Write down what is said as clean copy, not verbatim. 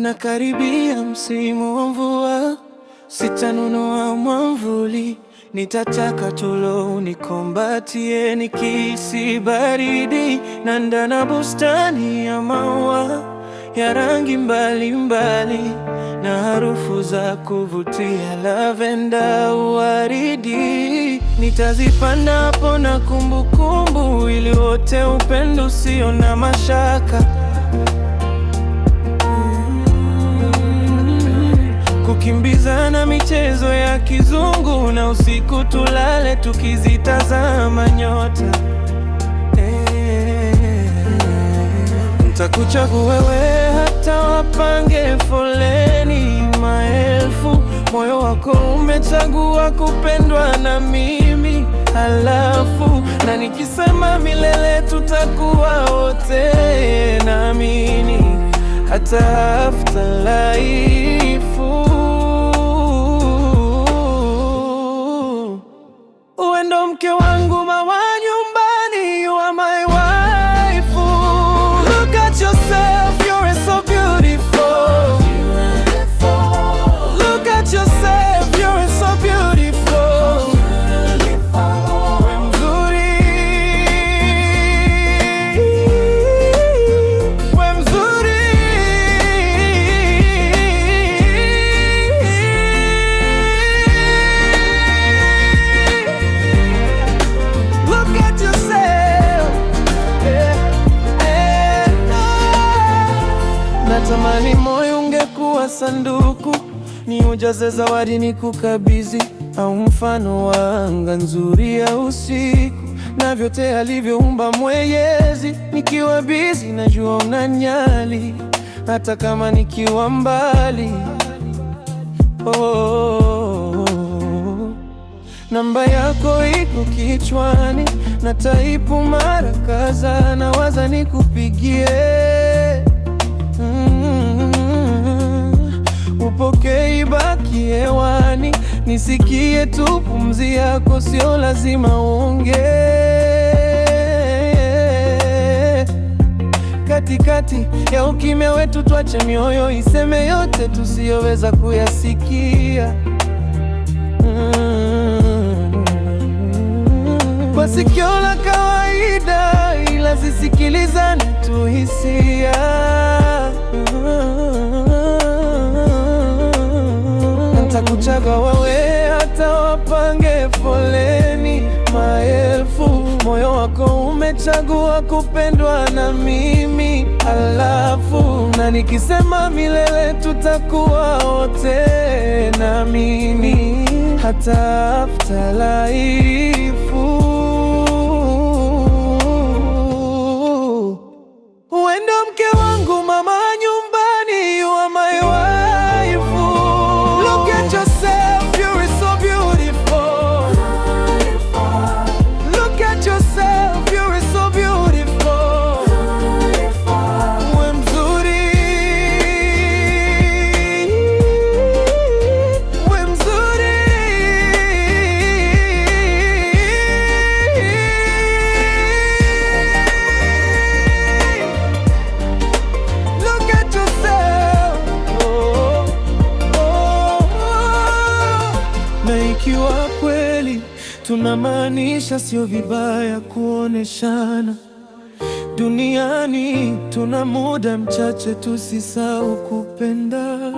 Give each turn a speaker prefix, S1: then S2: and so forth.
S1: Unakaribia msimu wa mvua, sitanunua mwamvuli. Nitataka tulo unikumbatie, nikihisi baridi. Nanda na bustani ya maua ya rangi mbalimbali, na harufu za kuvutia, lavenda, waridi. Nitazipanda hapo na kumbukumbu, ili wote upendo usio na mashaka. Kukimbizana michezo ya kizungu, na usiku tulale tukizitazama nyota. Nitakuchagua wewe hata wapange foleni maelfu. Moyo wako umechagua kupendwa na mimi, halafu na nikisema milele tutakuwa wote. Naamini hata afterlife. Uwe ndo mke wangu, mama nyumbani, you are my wife. Look at yourself, you're so beautiful. Look at yourself, you're so beautiful. We mzuri, we mzuri. Look at yourself, Natamani moyo ungekuwa sanduku, ni ujaze zawadi ni kukabidhi, au mfano wa anga nzuri ya usiku, na vyote alivyoumba Mwenyezi. Nikiwa busy najua unanijali, hata kama nikiwa mbali. Namba yako iko kichwani, na taipu mara kadhaa, nawaza nikupigie. Upokee, ibaki hewani, nisikie tu pumzi yako, sio lazima uongee. Katikati ya ukimya wetu tuache mioyo iseme yote tusiyoweza kuyasikia. Kwa sikio la kawaida, ila zisikilizane tu hisia. Nitakuchagua wewe hata wapange foleni maelfu. Moyo wako umechagua kupendwa na mimi, halafu na nikisema milele tutakuwa wote. Naamini hata afterlife. Uwe ndo mke wangu, mama nyumbani, you are my wife. Look at yourself, you're so beautiful. Look at yourself, you're so beautiful. We mzuri, we mzuri. Look at yourself. Na ikiwa kweli tunamaanisha, sio vibaya kuoneshana. Duniani tuna muda mchache, tusisahau kupenda.